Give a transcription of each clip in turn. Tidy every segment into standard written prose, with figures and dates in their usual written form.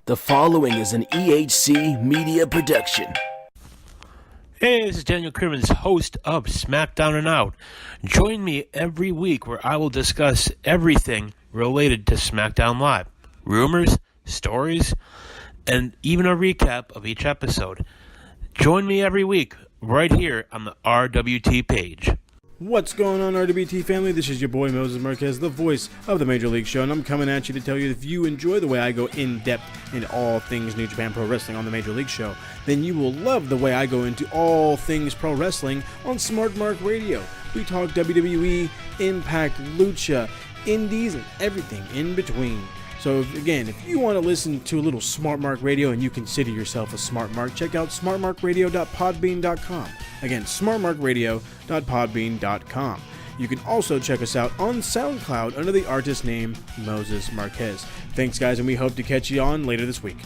The following is an EHC media production. Hey, this is Daniel Crimmins, host of SmackDown and Out. Join me every week where I will discuss everything related to SmackDown Live. Rumors, stories, and even a recap of each episode. Join me every week right here on the RWT page. What's going on, RWT family? This is your boy Moses Marquez, the voice of the Major League Show, and I'm coming at you to tell you that if you enjoy the way I go in-depth into all things New Japan Pro Wrestling on the Major League Show, then you will love the way I go into all things pro wrestling on Smart Mark Radio. We talk WWE, Impact, Lucha, Indies, and everything in between. So again, if you want to listen to a little Smart Mark Radio and you consider yourself a Smart Mark, check out smartmarkradio.podbean.com. Again, smartmarkradio.podbean.com. You can also check us out on SoundCloud under the artist name Moses Marquez. Thanks guys, and we hope to catch you on later this week.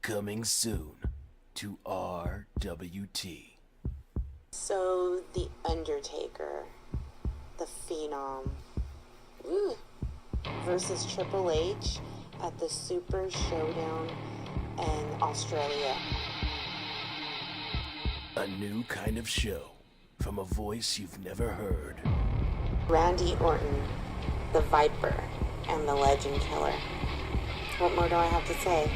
Coming soon to RWT. So, The Undertaker, the Phenom, versus Triple H at the Super Showdown in Australia. A new kind of show from a voice you've never heard. Randy Orton, the Viper, and the Legend Killer. What more do I have to say?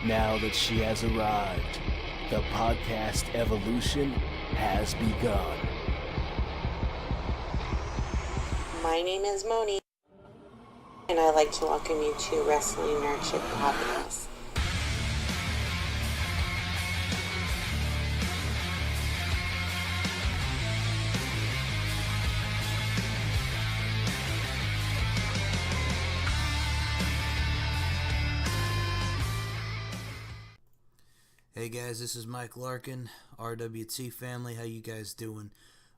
Now that she has arrived, the podcast evolution has begun. My name is Moni, and I'd like to welcome you to Wrestling Nerdship Podcast. Hey guys, this is Mike Larkin, RWT family. How you guys doing?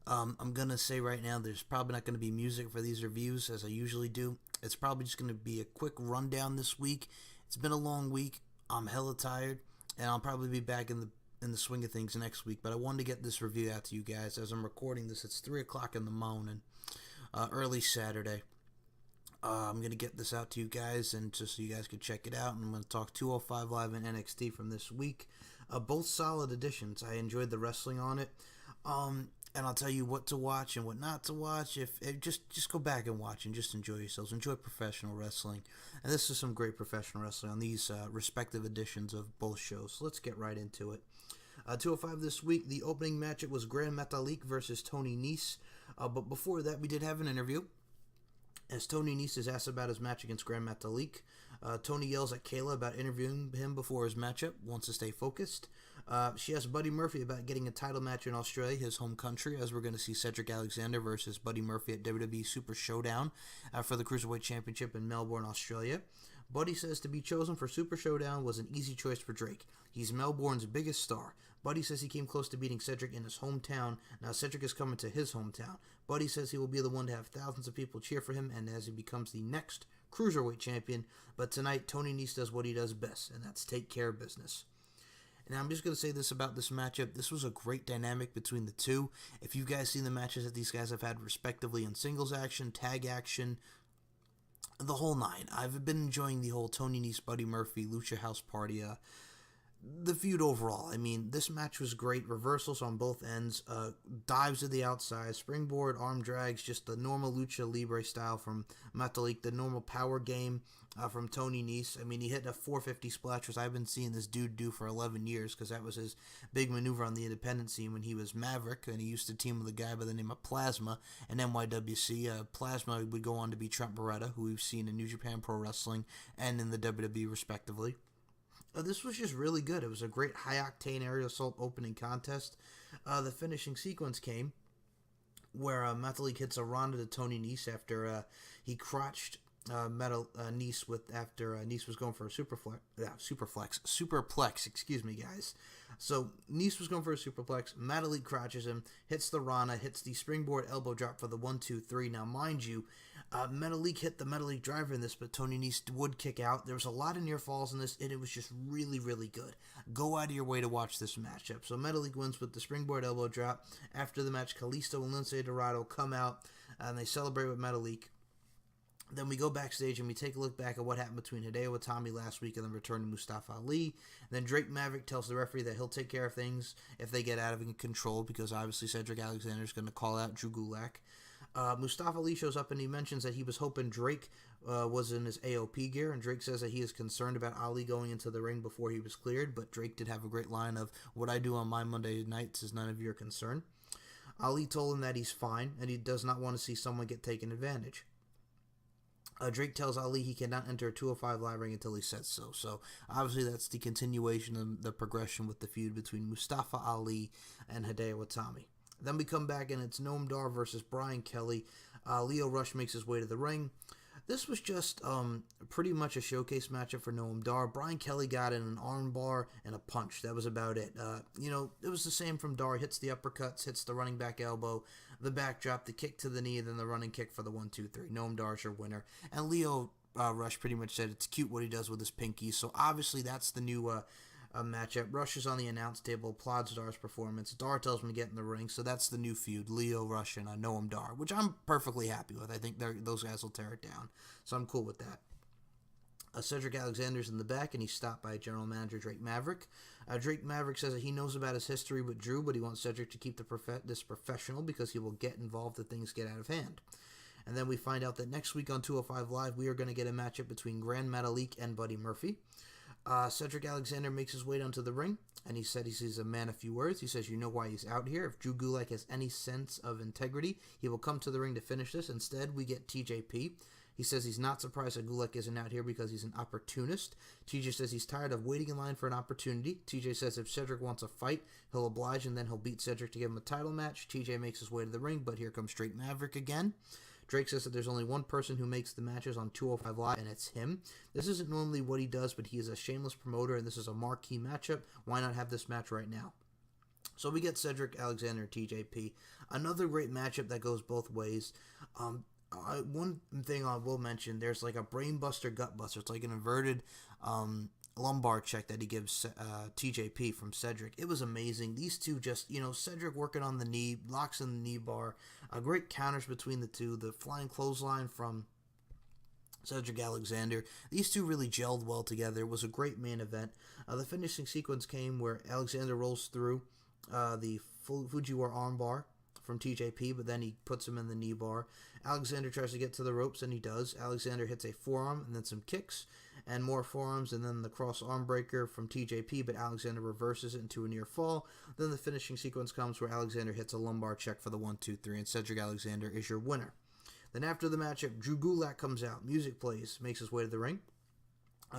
I'm gonna say right now, there's probably not gonna be music for these reviews as I usually do. It's probably just gonna be a quick rundown this week. It's been a long week. I'm hella tired, and I'll probably be back in the swing of things next week. But I wanted to get this review out to you guys as I'm recording this. It's 3 o'clock in the morning, early Saturday. I'm going to get this out to you guys, and just so you guys can check it out. And I'm going to talk 205 Live and NXT from this week. Both solid additions. I enjoyed the wrestling on it. And I'll tell you what to watch and what not to watch. If just go back and watch and just enjoy yourselves. Enjoy professional wrestling. And this is some great professional wrestling on these respective editions of both shows. So let's get right into it. 205 this week, the opening matchup was Grand Metalik versus Tony Nese. But before that, we did have an interview. As Tony Nese is asked about his match against Grand Metalik, Tony yells at Kayla about interviewing him before his matchup, wants to stay focused. She asks Buddy Murphy about getting a title match in Australia, his home country, as we're going to see Cedric Alexander versus Buddy Murphy at WWE Super Showdown for the Cruiserweight Championship in Melbourne, Australia. Buddy says to be chosen for Super Showdown was an easy choice for Drake. He's Melbourne's biggest star. Buddy says he came close to beating Cedric in his hometown. Now Cedric is coming to his hometown. Buddy says he will be the one to have thousands of people cheer for him and as he becomes the next Cruiserweight Champion. But tonight, Tony Nese does what he does best, and that's take care of business. And I'm just going to say this about this matchup. This was a great dynamic between the two. If you guys seen the matches that these guys have had respectively in singles action, tag action, the whole nine. I've been enjoying the whole Tony Nese, Buddy Murphy, Lucha House Party the feud overall. I mean, this match was great. Reversals on both ends, dives to the outside, springboard, arm drags, just the normal lucha libre style from Metalik, the normal power game from Tony Nese. I mean, he hit a 450 splash, which I've been seeing this dude do for 11 years, because that was his big maneuver on the independent scene when he was Maverick, and he used to team with a guy by the name of Plasma in NYWC. Plasma would go on to be Trent Beretta, who we've seen in New Japan Pro Wrestling and in the WWE, respectively. This was just really good. It was a great high-octane aerial assault opening contest. The finishing sequence came where Metalik hits a Ronda to Tony Nese after he crotched Nese after Nese was going for a superplex. Excuse me, guys. So Nese was going for a superplex. Metalik crotches him, hits the Rana, hits the springboard elbow drop for the 1-2-3. Now, mind you, Metalik hit the Metalik driver in this, but Tony Nese would kick out. There was a lot of near falls in this, and it was just really, really good. Go out of your way to watch this matchup. So Metalik wins with the springboard elbow drop. After the match, Kalisto and Lince Dorado come out, and they celebrate with Metalik. Then we go backstage and we take a look back at what happened between Hideo Itami last week and then return to Mustafa Ali. Then Drake Maverick tells the referee that he'll take care of things if they get out of control, because obviously Cedric Alexander is going to call out Drew Gulak. Mustafa Ali shows up and he mentions that he was hoping Drake was in his AOP gear, and Drake says that he is concerned about Ali going into the ring before he was cleared, but Drake did have a great line of, "What I do on my Monday nights is none of your concern." Ali told him that he's fine and he does not want to see someone get taken advantage. Drake tells Ali he cannot enter a 205 Live ring until he says so. So, obviously, that's the continuation of the progression with the feud between Mustafa Ali and Hideo Itami. Then we come back and it's Noam Dar versus Brian Kelly. Lio Rush makes his way to the ring. This was just pretty much a showcase matchup for Noam Dar. Brian Kelly got in an arm bar and a punch. That was about it. It was the same from Dar. Hits the uppercuts, hits the running back elbow, the backdrop, the kick to the knee, and then the running kick for the 1-2-3. Noam Dar's your winner. And Lio Rush pretty much said it's cute what he does with his pinky. So obviously that's the new matchup. Rush is on the announce table, applauds Dar's performance. Dar tells him to get in the ring, so that's the new feud, Lio Rush and Noam Dar, which I'm perfectly happy with. I think those guys will tear it down, so I'm cool with that. Cedric Alexander's in the back, and he's stopped by General Manager Drake Maverick. Drake Maverick says that he knows about his history with Drew, but he wants Cedric to keep this professional because he will get involved if things get out of hand. And then we find out that next week on 205 Live, we are going to get a matchup between Grand Metalik and Buddy Murphy. Cedric Alexander makes his way down to the ring, and he said he's a man of few words. He says, "You know why he's out here. If Drew Gulak has any sense of integrity, he will come to the ring to finish this. Instead, we get TJP. He says he's not surprised that Gulak isn't out here because he's an opportunist. TJ says he's tired of waiting in line for an opportunity. TJ says if Cedric wants a fight, he'll oblige, and then he'll beat Cedric to give him a title match. TJ makes his way to the ring, but here comes Drake Maverick again. Drake says that there's only one person who makes the matches on 205 Live, and it's him. This isn't normally what he does, but he is a shameless promoter, and this is a marquee matchup. Why not have this match right now?" So we get Cedric Alexander and TJP. Another great matchup that goes both ways. One thing I will mention, there's like a brainbuster, gutbuster. It's like an inverted lumbar check that he gives TJP from Cedric. It was amazing. These two just, Cedric working on the knee, locks in the knee bar, great counters between the two, the flying clothesline from Cedric Alexander. These two really gelled well together. It was a great main event. The finishing sequence came where Alexander rolls through the Fujiwara armbar from TJP, but then he puts him in the knee bar. Alexander tries to get to the ropes, and he does. Alexander hits a forearm and then some kicks and more forearms, and then the cross arm breaker from TJP, but Alexander reverses it into a near fall. Then the finishing sequence comes where Alexander hits a lumbar check for the 1-2-3, and Cedric Alexander is your winner. Then after the matchup, Drew Gulak comes out, music plays, makes his way to the ring.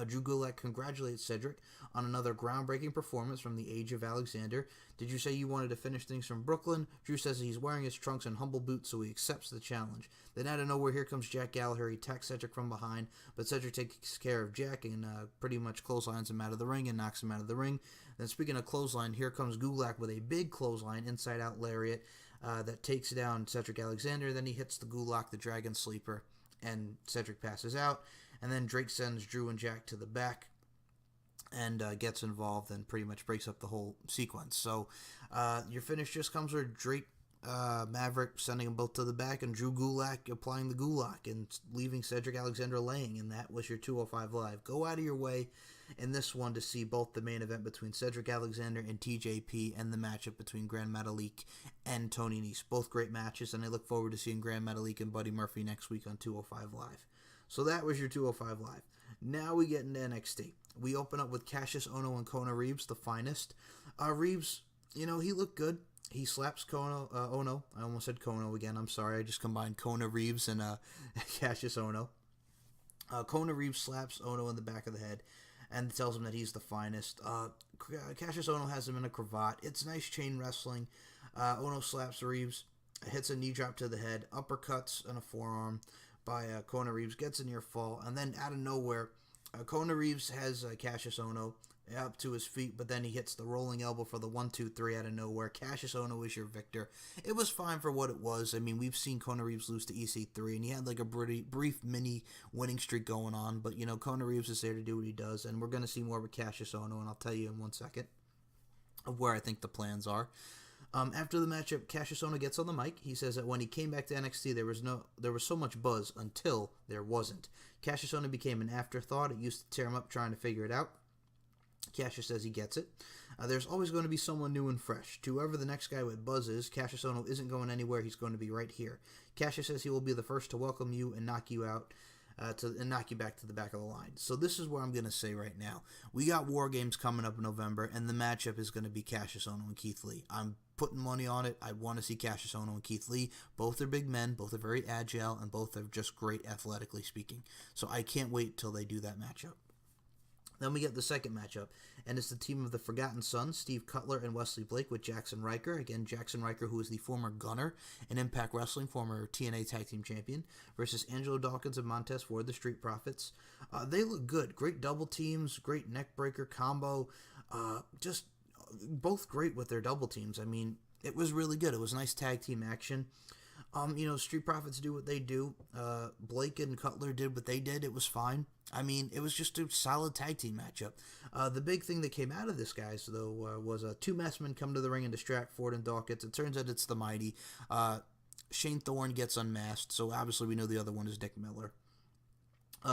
Drew Gulak congratulates Cedric on another groundbreaking performance from the age of Alexander. "Did you say you wanted to finish things from Brooklyn?" Drew says that he's wearing his trunks and humble boots, so he accepts the challenge. Then out of nowhere, here comes Jack Gallagher. He attacks Cedric from behind, but Cedric takes care of Jack and pretty much clotheslines him out of the ring and knocks him out of the ring. Then speaking of clothesline, here comes Gulak with a big clothesline, inside-out lariat, that takes down Cedric Alexander. Then he hits the Gulak, the Dragon Sleeper, and Cedric passes out. And then Drake sends Drew and Jack to the back and gets involved and pretty much breaks up the whole sequence. So your finish just comes where Drake Maverick sending them both to the back, and Drew Gulak applying the Gulak and leaving Cedric Alexander laying, and that was your 205 Live. Go out of your way in this one to see both the main event between Cedric Alexander and TJP and the matchup between Grand Metalik and Tony Nese. Both great matches, and I look forward to seeing Grand Metalik and Buddy Murphy next week on 205 Live. So that was your 205 Live. Now we get into NXT. We open up with Cassius Ohno and Kona Reeves, the finest. Reeves, he looked good. He slaps Ono. I almost said Kona again. I'm sorry. I just combined Kona Reeves and Cassius Ohno. Kona Reeves slaps Ono in the back of the head and tells him that he's the finest. Cassius Ohno has him in a cravat. It's nice chain wrestling. Ono slaps Reeves, hits a knee drop to the head, uppercuts and a forearm by Kona Reeves, gets a near fall, and then out of nowhere, Kona Reeves has Cassius Ohno up to his feet, but then he hits the rolling elbow for the 1-2-3 out of nowhere. Cassius Ohno is your victor. It was fine for what it was. I mean, we've seen Kona Reeves lose to EC3, and he had like a brief mini winning streak going on, but Kona Reeves is there to do what he does, and we're going to see more with Cassius Ohno, and I'll tell you in 1 second of where I think the plans are. After the matchup, Cassius Ohno gets on the mic. He says that when he came back to NXT, there was so much buzz until there wasn't. Cassius Ohno became an afterthought. It used to tear him up trying to figure it out. Cassius says he gets it. There's always going to be someone new and fresh. To whoever the next guy with buzz is, Cassius Ohno isn't going anywhere. He's going to be right here. Cassius says he will be the first to welcome you and knock you out. And knock you back to the back of the line. So this is what I'm going to say right now. We got War Games coming up in November, and the matchup is going to be Cassius Ohno and Keith Lee. I'm putting money on it. I want to see Cassius Ohno and Keith Lee. Both are big men, both are very agile, and both are just great athletically speaking. So I can't wait till they do that matchup. Then we get the second matchup, and it's the team of the Forgotten Sons, Steve Cutler and Wesley Blake with Jackson Riker. Again, Jackson Riker, who is the former Gunner in Impact Wrestling, former TNA Tag Team Champion, versus Angelo Dawkins and Montez Ford, the Street Profits. They look good. Great double teams, great neck breaker combo. Just both great with their double teams. I mean, it was really good. It was nice tag team action. Street Profits do what they do. Blake and Cutler did what they did. It was fine. I mean, it was just a solid tag team matchup. The big thing that came out of this, guys, though, was two masked men come to the ring and distract Ford and Dawkins. It turns out it's the Mighty. Shane Thorne gets unmasked, so obviously we know the other one is Nick Miller.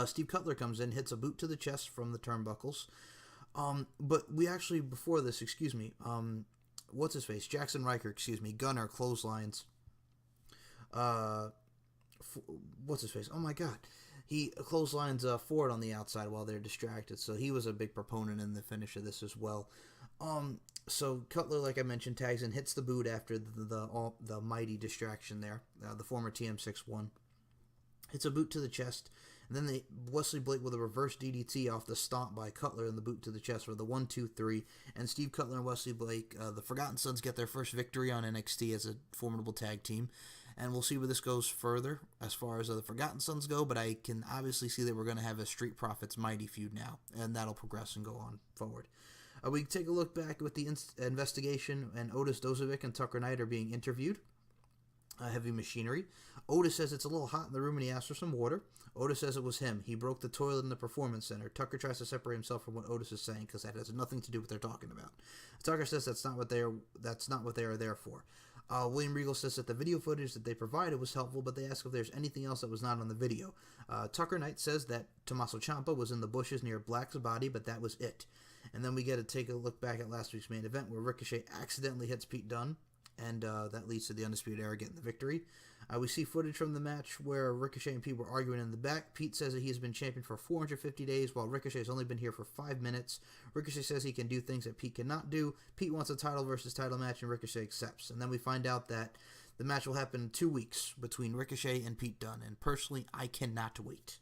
Steve Cutler comes in, hits a boot to the chest from the turnbuckles. But we actually, before this, what's his face? Jackson Riker, Gunner, clotheslines. What's his face? Oh my god. He clotheslines Ford on the outside while they're distracted, so he was a big proponent in the finish of this as well. So Cutler, like I mentioned, tags and hits the boot after the Mighty distraction there, the former TM61. Hits a boot to the chest, and then Wesley Blake with a reverse DDT off the stomp by Cutler and the boot to the chest for the 1-2-3. And Steve Cutler and Wesley Blake, the Forgotten Sons, get their first victory on NXT as a formidable tag team. And we'll see where this goes further as far as the Forgotten Sons go, but I can obviously see that we're going to have a Street Profits Mighty feud now, and that'll progress and go on forward. We take a look back with the investigation, and Otis Dozovic and Tucker Knight are being interviewed. Heavy machinery. Otis says it's a little hot in the room and he asks for some water. Otis says it was him. He broke the toilet in the performance center. Tucker tries to separate himself from what Otis is saying because that has nothing to do with what they're talking about. Tucker says that's not what they are there for. William Regal says that the video footage that they provided was helpful, but they ask if there's anything else that was not on the video. Tucker Knight says that Tommaso Ciampa was in the bushes near Black's body, but that was it. And then we get to take a look back at last week's main event where Ricochet accidentally hits Pete Dunne, and that leads to the Undisputed Era getting the victory. We see footage from the match where Ricochet and Pete were arguing in the back. Pete says that he has been champion for 450 days, while Ricochet has only been here for 5 minutes. Ricochet says he can do things that Pete cannot do. Pete wants a title versus title match, and Ricochet accepts. And then we find out that the match will happen in 2 weeks between Ricochet and Pete Dunne, and personally, I cannot wait.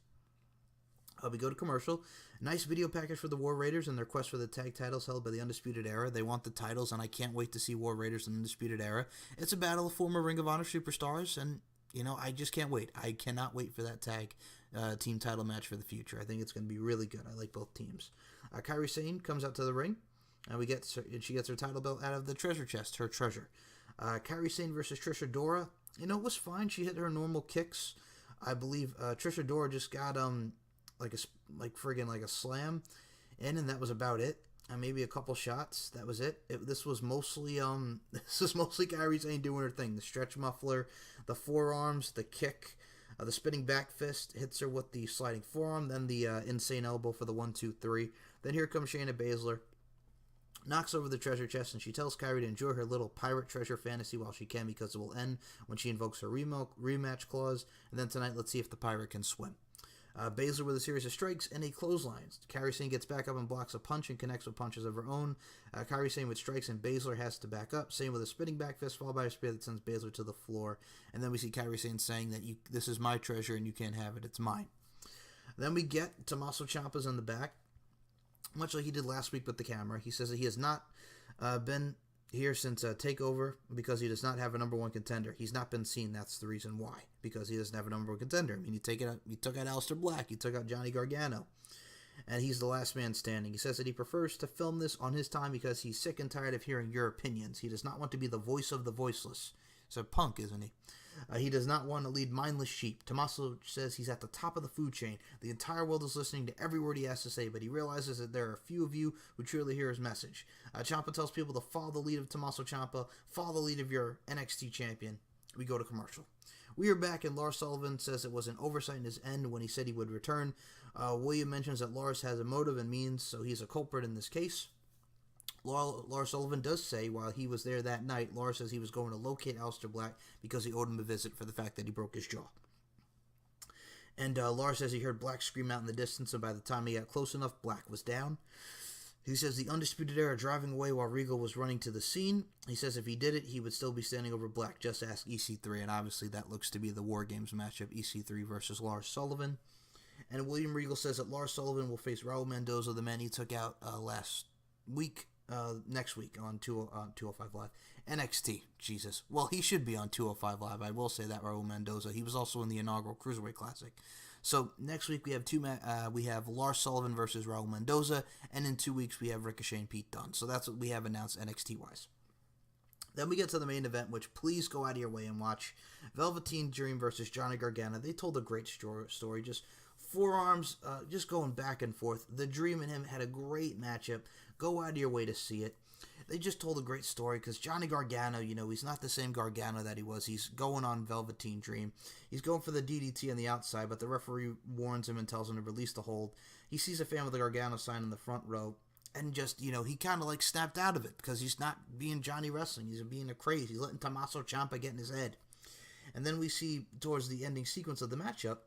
We go to commercial. Nice video package for the War Raiders and their quest for the tag titles held by the Undisputed Era. They want the titles, and I can't wait to see War Raiders and Undisputed Era. It's a battle of former Ring of Honor superstars, and, I just can't wait. I cannot wait for that tag team title match for the future. I think it's going to be really good. I like both teams. Kairi Sane comes out to the ring, and she gets her title belt out of the treasure chest, her treasure. Kairi Sane versus Trish Adora. It was fine. She hit her normal kicks. I believe Trish Adora just got like a slam in, and that was about it. maybe a couple shots. That was it. This was mostly Kairi Sane doing her thing. The stretch muffler, the forearms, the kick, the spinning back fist hits her with the sliding forearm, then the insane elbow for the 1-2-3. Then here comes Shayna Baszler, knocks over the treasure chest, and she tells Kairi to enjoy her little pirate treasure fantasy while she can, because it will end when she invokes her rematch clause. And then tonight, let's see if the pirate can swim. Baszler with a series of strikes and a clothesline. Kairi Sane gets back up and blocks a punch and connects with punches of her own. Kairi Sane with strikes, and Baszler has to back up. Sane with a spinning back fist followed by a spear that sends Baszler to the floor. And then we see Kairi Sane saying that this is my treasure and you can't have it, it's mine. Then we get Tommaso Ciampa's in the back, much like he did last week with the camera. He says that he has not been here since TakeOver because he does not have a number one contender. He's not been seen. That's the reason why. Because he doesn't have a number one contender. I mean, he took out Aleister Black. He took out Johnny Gargano. And he's the last man standing. He says that he prefers to film this on his time because he's sick and tired of hearing your opinions. He does not want to be the voice of the voiceless. He's a punk, isn't he? He does not want to lead mindless sheep. Tommaso says he's at the top of the food chain. The entire world is listening to every word he has to say, but he realizes that there are a few of you who truly hear his message. Ciampa tells people to follow the lead of Tommaso Ciampa, follow the lead of your NXT champion. We go to commercial. We are back, and Lars Sullivan says it was an oversight in his end when he said he would return. William mentions that Lars has a motive and means, so he's a culprit in this case. Lars Sullivan does say while he was there that night, Lars says he was going to locate Aleister Black because he owed him a visit for the fact that he broke his jaw. And Lars says he heard Black scream out in the distance, and by the time he got close enough, Black was down. He says the Undisputed Era driving away while Regal was running to the scene. He says if he did it, he would still be standing over Black. Just ask EC3, and obviously that looks to be the War Games matchup, EC3 versus Lars Sullivan. And William Regal says that Lars Sullivan will face Raul Mendoza, the man he took out last week. Next week on 205 Live. NXT, Jesus. Well, he should be on 205 Live. I will say that, Raul Mendoza. He was also in the inaugural Cruiserweight Classic. So next week we have we have Lars Sullivan versus Raul Mendoza, and in 2 weeks we have Ricochet and Pete Dunne. So that's what we have announced NXT-wise. Then we get to the main event, which please go out of your way and watch. Velveteen Dream versus Johnny Gargano. They told a great story, just forearms, just going back and forth. The Dream and him had a great matchup. Go out of your way to see it. They just told a great story because Johnny Gargano, he's not the same Gargano that he was. He's going on Velveteen Dream. He's going for the DDT on the outside, but the referee warns him and tells him to release the hold. He sees a fan with the Gargano sign in the front row, and just, he kind of like snapped out of it because he's not being Johnny Wrestling. He's being a craze. He's letting Tommaso Ciampa get in his head. And then we see towards the ending sequence of the matchup,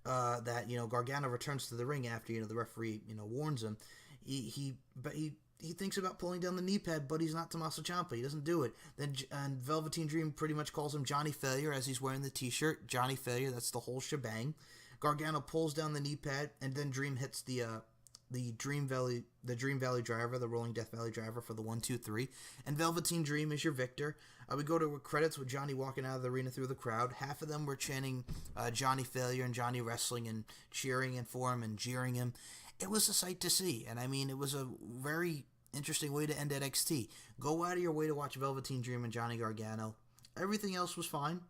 that Gargano returns to the ring after the referee warns him. He thinks about pulling down the knee pad, but he's not Tommaso Ciampa. He doesn't do it. And Velveteen Dream pretty much calls him Johnny Failure as he's wearing the T-shirt. Johnny Failure. That's the whole shebang. Gargano pulls down the knee pad, and then Dream hits the Dream Valley Driver, the Rolling Death Valley Driver for the 1-2-3. And Velveteen Dream is your victor. We go to credits with Johnny walking out of the arena through the crowd. Half of them were chanting Johnny Failure and Johnny Wrestling and cheering for him and jeering him. It was a sight to see, and I mean, it was a very interesting way to end NXT. Go out of your way to watch Velveteen Dream and Johnny Gargano. Everything else was fine.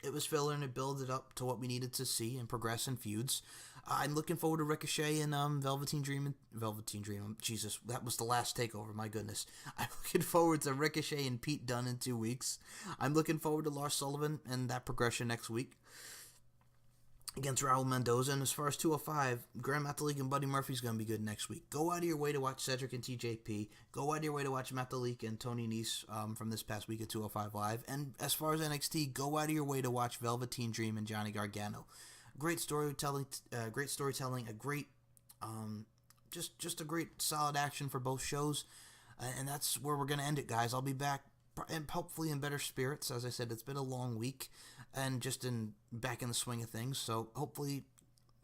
It was filler, and it built it up to what we needed to see and progress in feuds. I'm looking forward to Ricochet and Velveteen Dream. Jesus, that was the last takeover, my goodness. I'm looking forward to Ricochet and Pete Dunne in 2 weeks. I'm looking forward to Lars Sullivan and that progression next week against Raul Mendoza. And as far as 205, Graham Metalik and Buddy Murphy's going to be good next week. Go out of your way to watch Cedric and TJP. Go out of your way to watch Metalik and Tony Nese from this past week at 205 Live. And as far as NXT, go out of your way to watch Velveteen Dream and Johnny Gargano. Great storytelling, a great, just a great solid action for both shows. And that's where we're going to end it, guys. I'll be back, and hopefully in better spirits. As I said, it's been a long week, and just back in the swing of things. So hopefully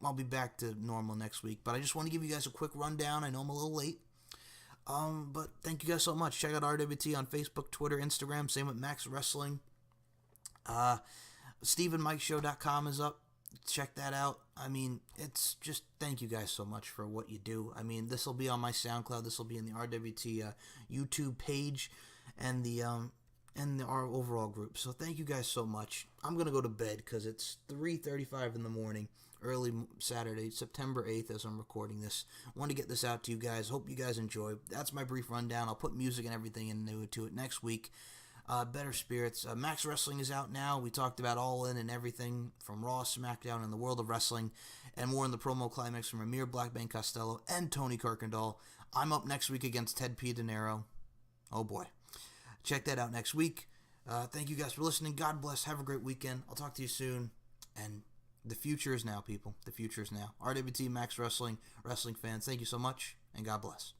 I'll be back to normal next week. But I just want to give you guys a quick rundown. I know I'm a little late. But thank you guys so much. Check out RWT on Facebook, Twitter, Instagram. Same with Max Wrestling. StephenMikeShow.com is up. Check that out. I mean, it's just thank you guys so much for what you do. I mean, this will be on my SoundCloud. This will be in the RWT YouTube page and our overall group. So thank you guys so much. I'm gonna go to bed because it's 3:35 in the morning. early Saturday, September 8th, as I'm recording this. I want to get this out to you guys. Hope you guys enjoy. That's my brief rundown. I'll put music and everything into it next week. Better Spirits. Max Wrestling is out now. We talked about All In and everything from Raw, SmackDown, and the world of wrestling, and more in the promo climax from Amir Blackbane Costello and Tony Kirkendall. I'm up next week against Ted P. De Niro. Oh boy. Check that out next week. Thank you guys for listening. God bless. Have a great weekend. I'll talk to you soon. And the future is now, people. The future is now. RWT Max Wrestling, wrestling fans, thank you so much, and God bless.